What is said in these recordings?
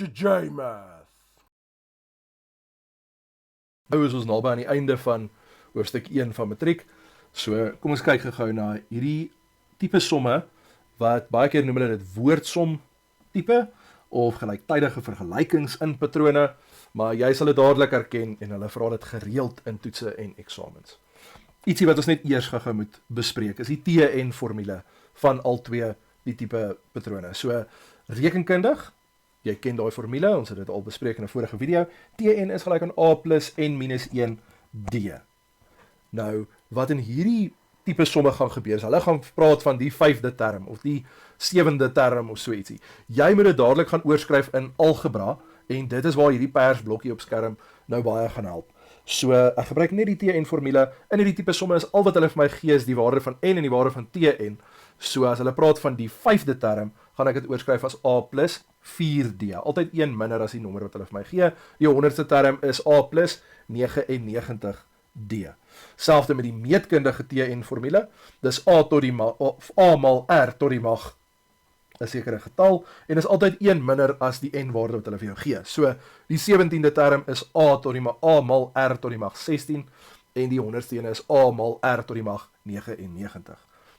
JMath. Nou is ons naby aan die einde van hoofstuk 1 van matriek. So kom ons kyk gou na hierdie tipe somme wat baie keer noem hulle dit woordsom tipe of gelyktydige vergelykings in patrone, maar jy sal dit dadelik herken en hulle vra dit gereeld in toetse en eksamens. Ietsie wat ons net eers gou moet bespreek is die T-N formule van al twee die tipe patrone. So rekenkundig, jy ken daai formule, ons het dit al bespreek in 'n vorige video. Tn is gelyk aan a plus n minus 1 d. Nou, wat in hierdie tipe somme gaan gebeur is, hulle gaan praat van die 5de term of die 7de term of so ietsie. Jy moet dit dadelik gaan oorskryf in algebra en dit is waar hierdie pers blokkie op skerm nou baie gaan help. So, ek gebruik net die Tn formule. In hierdie tipe somme is al wat hulle vir my gee is die waarde van n en die waarde van Tn. So as hulle praat van die 5de term, gaan ek dit oorskryf as a plus 4d. Altyd 1 minder as die nommer wat hulle vir my gee. Die 100ste term is a plus 99d. Selfde met die meetkundige Tn formule. Dis a mal r tot die mag 'n sekere getal en is altyd 1 minder as die n waarde wat hulle vir jou gee. So die 17de term is a mal r tot die mag 16 en die 100ste een is a mal r tot die mag 99.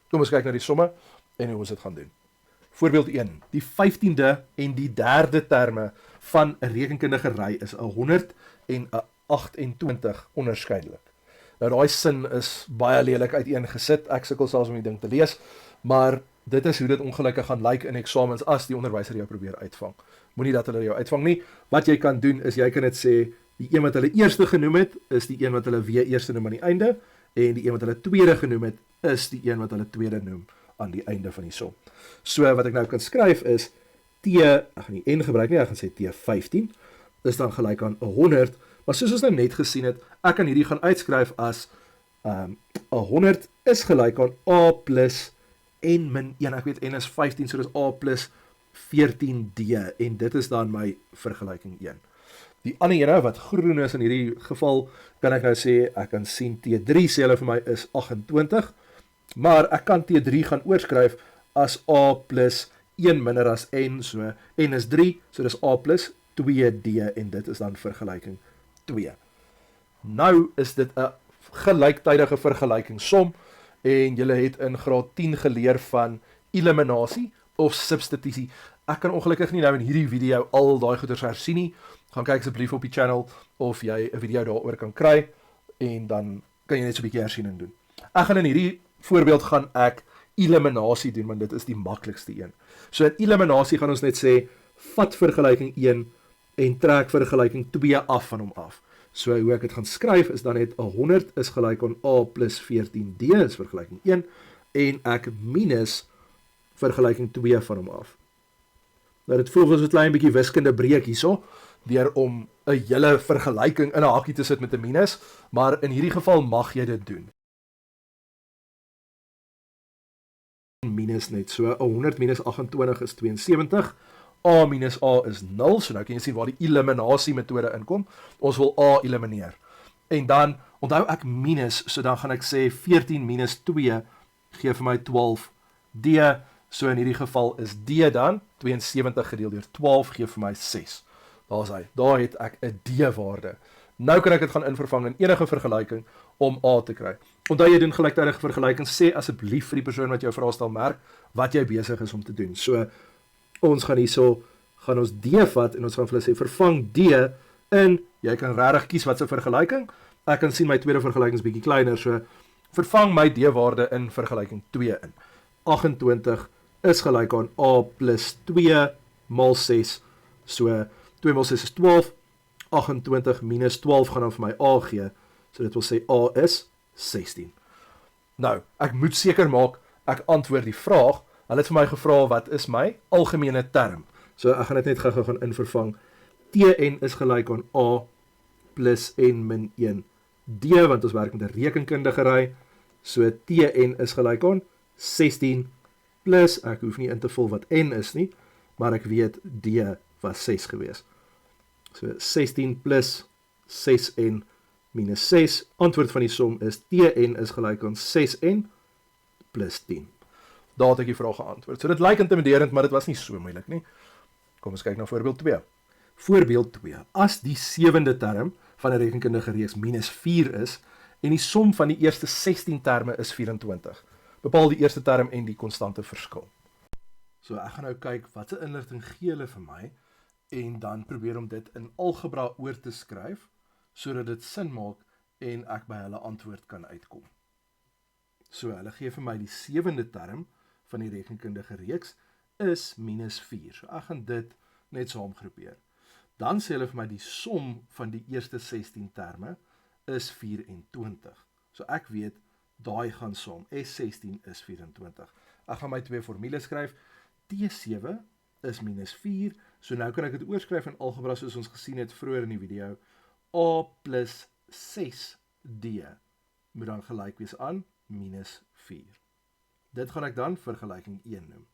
Kom ons kyk na die somme en hoe ons dit gaan doen. Voorbeeld 1. Die 15de en die 3de terme van 'n rekenkundige ry is 'n 100 en 'n 28 onderskeidelik. Nou daai sin is baie lelik uiteengesit. Ek sukkel selfs om die ding te lees, maar dit is hoe dit ongelukkig gaan lyk in eksamens as die onderwyser jou probeer uitvang. Moenie dat hulle jou uitvang nie. Wat jy kan doen is jy kan dit sê die een wat hulle eerste genoem het is die een wat hulle weer eerste noem aan die einde en die een wat hulle tweede genoem het is die een wat hulle tweede noem aan die einde van die som. So wat ek nou kan skryf is ek gaan nie n gebruik nie, ek gaan sê T15 is dan gelyk aan 100, maar soos ons nou net gesien het, ek kan hierdie gaan uitskryf as 100 is gelyk aan a plus n min 1, ek weet n is 15, so dis a plus 14d en dit is dan my vergelyking 1. Die ander ene wat groen is in hierdie geval, kan ek nou sê, ek kan sien T3 sê hulle vir my is 28, maar ek kan T3 gaan oorskryf as a plus 1 minder as n, so n is 3, so dis a plus 2d en dit is dan vergelyking 2. Nou is dit 'n gelyktydige vergelykingssom en julle het in graad 10 geleer van eliminasie of substitusie. Ek kan ongelukkig nie nou in hierdie video al daai goeders hersien nie. Gaan kyk asseblief op die channel of jy 'n video daaroor kan kry en dan kan jy net so 'n bietjie hersiening doen. Ek gaan in hierdie voorbeeld gaan ek eliminasie doen, want dit is die maklikste een. So in eliminasie gaan ons net sê, vat vergelyking 1 en trek vergelyking 2 af van hom af. So hoe ek dit gaan skryf is dan net 100 is gelyk aan a plus 14d, is vergelyking 1, en ek minus vergelyking 2 van hom af. Nou dit voel ons 'n klein bietjie wiskunde breek hierso, deur om 'n hele vergelyking in 'n hakkie te sit met 'n minus, maar in hierdie geval mag jy dit doen. Minus net, so 100 minus 28 is 72, a minus a is 0, so nou kan jy sien waar die eliminasie metode inkom, ons wil a elimineer, en dan, onthou ek minus, so dan gaan ek sê 14 minus 2, gee vir my 12d, so in hierdie geval is d dan, 72 gedeel deur 12, gee vir my 6, daar is hy, daar het ek 'n d-waarde, nou kan ek dit gaan invervang in enige vergelyking, om a te kry. Onthou jy doen gelyktydige vergelykings, sê asseblief vir die persoon wat jou vraestel merk, wat jy besig is om te doen. So, ons gaan hierso, gaan ons d vat, en ons gaan vir hulle sê, vervang d in, jy kan regtig kies wat se vergelyking, ek kan sien my tweede vergelyking is bietjie kleiner, so, vervang my d-waarde in vergelyking 2 in. 28 is gelyk aan a plus 2 mal 6, so, 2 mal 6 is 12, 28 minus 12 gaan dan vir my a gee, so dit wil sê a is 16. Nou, ek moet seker maak, ek antwoord die vraag, hulle het vir my gevra, wat is my algemene term? So ek gaan dit net gou gaan invervang, Tn is gelyk aan a plus n min 1 d, want ons werk met 'n rekenkundige ry, so Tn is gelyk aan 16 plus, ek hoef nie in te vul wat n is nie, maar ek weet d was 6 gewees. So 16 plus 6n minus 6, antwoord van die som is Tn is gelyk aan 6n plus 10. Daar het ek die vraag geantwoord. So dit lyk intimiderend, maar dit was nie so moeilik nie. Kom ons kyk na voorbeeld 2. Voorbeeld 2. As die 7de term van 'n rekenkundige reeks minus 4 is en die som van die eerste 16 terme is 24. Bepaal die eerste term en die konstante verskil. So ek gaan nou kyk watse inligting gee hulle vir my en dan probeer om dit in algebra oor te skryf sodat dit sin maak en ek by hulle antwoord kan uitkom. So hulle gee vir my die 7de term van die rekenkundige reeks is minus 4. So ek gaan dit net saamgroepeer. Dan sê hulle vir my die som van die eerste 16 terme is 24. So ek weet, daai gaan saam. S16 is 24. Ek gaan my twee formules skryf. T7 is minus 4. So nou kan ek dit oorskryf in algebra soos ons gesien het vroeër in die video. A plus 6D moet dan gelyk wees aan minus 4. Dit gaan ek dan vergelyking 1 noem.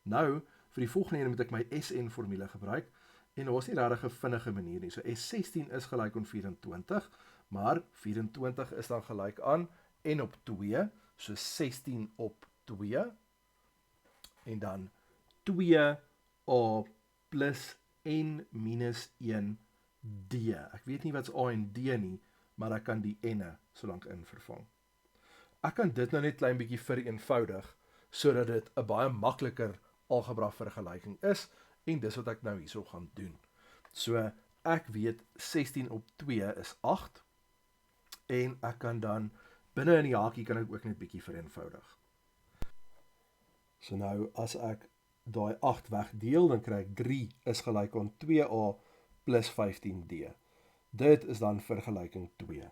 Nou, vir die volgende ene moet ek my SN formule gebruik. En daar was nie regtig 'n vinnige manier nie. So S16 is gelyk aan 24, maar 24 is dan gelyk aan N op 2, so 16 op 2, en dan 2A plus N minus 1D. Ek weet nie wat is A en D nie, maar ek kan die N'e so lank in vervang. Ek kan dit nou net klein bietjie vereenvoudig, sodat dit 'n baie makliker algebra vergelyking is, en dis wat ek nou hierso gaan doen. So, ek weet 16 op 2 is 8, en ek kan dan, binne in die hakie kan ek ook net bietjie vereenvoudig. So nou, as ek daai 8 wegdeel, dan kry ek 3 is gelyk aan 2A plus 15D. Dit is dan vergelyking 2.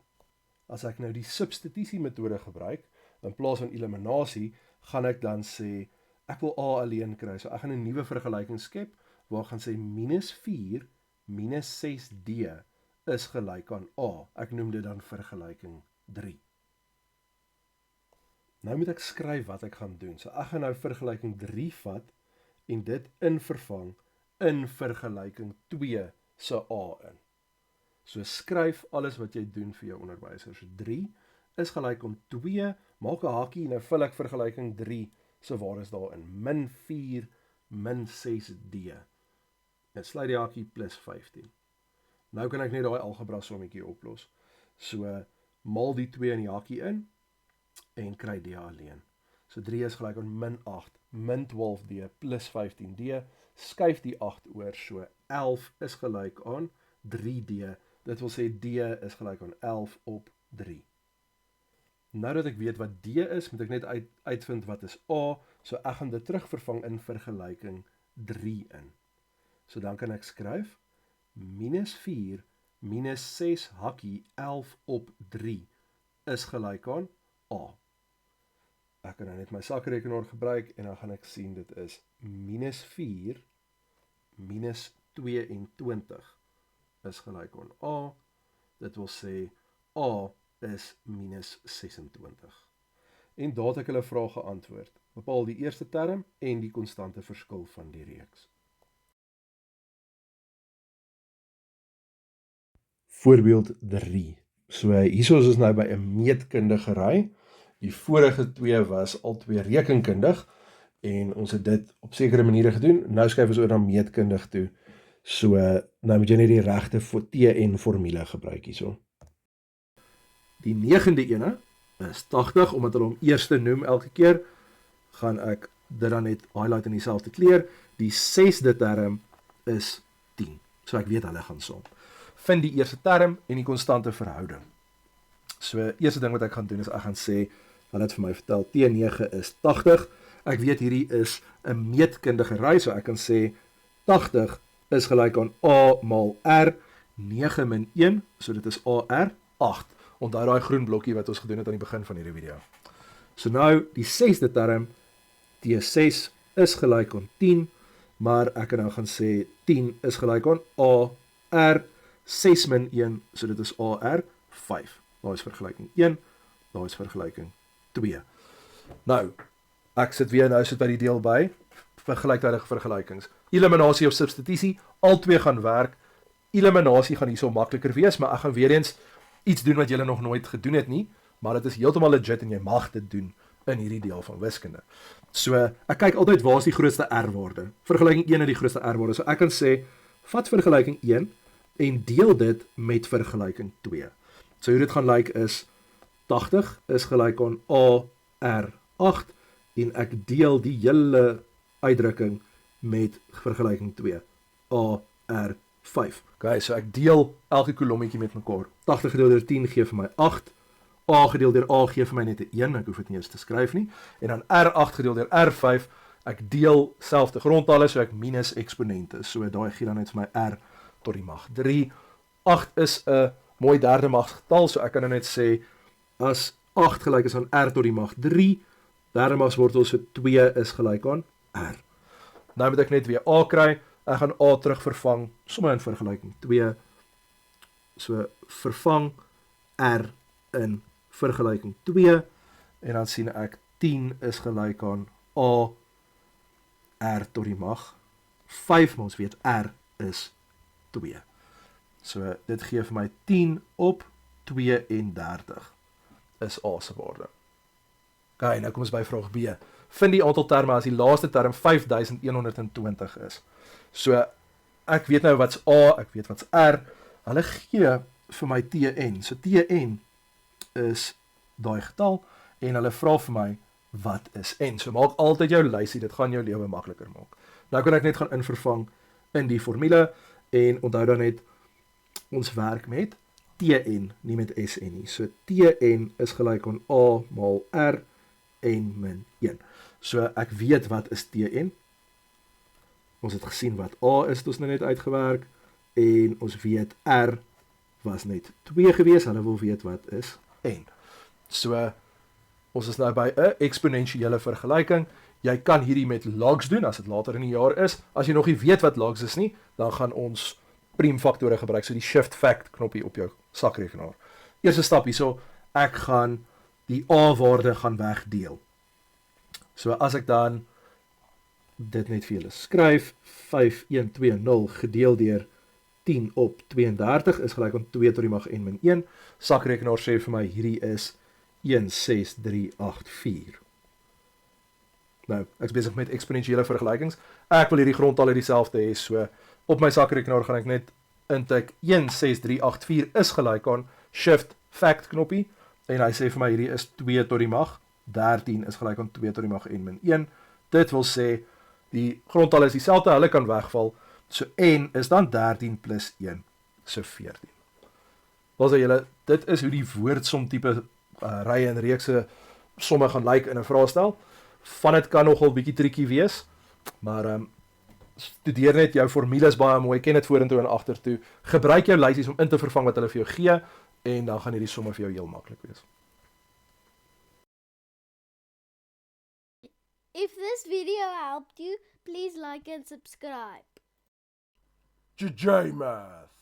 As ek nou die substitusie metode gebruik, in plaas van eliminasie, gaan ek dan sê, ek wil A alleen kry, so ek gaan 'n nuwe vergelyking skep, waar ek gaan sê minus 4 minus 6D is gelyk aan A. Ek noem dit dan vergelyking 3. Nou moet ek skryf wat ek gaan doen. So ek gaan nou vergelyking 3 vat, en dit invervang in vergelyking 2 se A in. So skryf alles wat jy doen vir jou onderwyser. So 3 is gelyk aan 2, maak 'n hakie, nou vul ek vergelyking 3, so waar is daarin? Min 4, min 6D. En sluit die hakie plus 15. Nou kan ek net daai algebra sommetjie oplos. So, maal die 2 in die hakie in, en kry D alleen. So 3 is gelyk aan min 8, min 12D plus 15D, skuif die 8 oor, so 11 is gelyk aan 3D. Dit wil sê D is gelyk aan 11 op 3. Nou dat ek weet wat D is, moet ek net uitvind wat is A, so ek gaan dit terugvervang in vergelyking 3 in. So dan kan ek skryf, minus 4 minus 6 hakkie 11 op 3 is gelyk aan A. Ek kan nou net my sakrekenaar gebruik, en dan gaan ek sien dit is minus 4 minus 22 is gelyk aan A. Dit wil sê A is minus 26. En daar het ek hulle vrae geantwoord. Bepaal die eerste term en die konstante verskil van die reeks. Voorbeeld 3. So hierso is ons nou by 'n meetkundige ry. Die vorige twee was al twee rekenkundig, en ons het dit op sekere maniere gedoen. Nou skuif ons oor na meetkundig toe. So nou moet jy net die regte TN formule gebruik hierso. Die 9de ene is 80, omdat hulle hom eerste noem elke keer, gaan ek dit dan net highlight in dieselfde kleur. Die 6de term is 10, so ek weet hulle gaan saam. Vind die eerste term en die konstante verhouding. So eerste ding wat ek gaan doen is, ek gaan sê, hulle het vir my vertel, T9 is 80, ek weet hierdie is 'n meetkundige ry, so ek kan sê, 80 is gelyk aan A maal R, 9 min 1, so dit is AR, 8. Onthou daai groen blokkie wat ons gedoen het aan die begin van hierdie video. So nou, die 6de term, T6 is gelyk aan 10, maar ek kan nou gaan sê, 10 is gelyk aan AR, 6 min 1, so dit is AR, 5. Daar is vergelyking 1, daar is vergelyking 2. Nou, ek sit by die deel by, gelyktydige vergelykings. Eliminasie of substitusie, al twee gaan werk. Eliminasie gaan hierso makliker wees, maar ek gaan weer eens iets doen wat julle nog nooit gedoen het nie, maar dit is heeltemal legit en jy mag dit doen in hierdie deel van wiskunde. So, ek kyk altyd waar is die grootste R-waarde. Vergelyking 1 is die grootste R-waarde. So ek kan sê vat vergelyking 1 en deel dit met vergelyking 2. So hoe dit gaan lyk is 80 is gelyk aan AR8 en ek deel die hele uitdrukking met vergelyking 2 AR5. Okay, so ek deel elke kolommetjie met mekaar. 80 gedeel deur 10 gee vir my 8. A gedeel deur A gee vir my net 'n 1, ek hoef dit nie eens te skryf nie. En dan R8 gedeel deur R5, ek deel selfde grondtalle, so ek minus eksponente. So daai gee dan net vir my R tot die mag 3. 8 is 'n mooi derde magsgetal, so ek kan nou net sê as 8 gelyk is aan R tot die mag 3, derde magswortel so 2 is gelyk aan R. Nou moet ek net weer A kry. Ek gaan A terug vervang, sommer in vergelyking 2. So vervang R in vergelyking 2 en dan sien ek 10 is gelyk aan A R tot die mag 5, maar ons weet R is 2. So dit gee vir my 10 op 32 is A se waarde. Okay, nou kom ons by vraag B. Vind die aantal terme as die laaste term 5120 is. So ek weet nou wat's A, ek weet wat's R. Hulle gee vir my Tn. So Tn is daai getal en hulle vra vir my wat is N. So maak altyd jou lysie, dit gaan jou lewe makliker maak. Nou kan ek net gaan invervang in die formule en onthou dan net ons werk met Tn, nie met Sn nie. So Tn is gelyk aan A maal R en min 1. So ek weet wat is Tn. Ons het gesien wat A is, het ons nou net uitgewerk en ons weet R was net 2 gewees, hulle wil weet wat is N. So ons is nou by 'n eksponensiële vergelyking. Jy kan hierdie met logs doen as dit later in die jaar is. As jy nog nie weet wat logs is nie, dan gaan ons priemfaktore gebruik, so die shift fact knoppie op jou sakrekenaar. Eerste stap hierso, ek gaan die A-waarde gaan wegdeel. So as ek dan dit net vir julle skryf, 5120 gedeel deur 10 op 32 is gelyk aan 2 tot die mag n min 1. Sakrekenaar sê vir my hierdie is 16384. Nou, ek is besig met eksponensiële vergelykings. Ek wil hierdie grondtalle dieselfde hê, so op my sakrekenaar gaan ek net intik 16384 is gelyk aan shift fact knoppie en hy sê vir my hierdie is 2 tot die mag 13 is gelyk aan 2 tot die mag n min 1. Dit wil sê die grondtalle is dieselfde, hulle kan wegval. So n is dan 13 plus 1, so 14. Wat sê julle, dit is hoe die woordsom tipe rye en reekse somme gaan lyk in 'n vraestel. Van dit kan nogal bietjie triekie wees, maar studeer net jou formules baie mooi, ken dit vorentoe en agtertoe. Gebruik jou lysies om in te vervang wat hulle vir jou gee en dan gaan hierdie somme vir jou heel maklik wees. If this video helped you, please like and subscribe. JJ Math.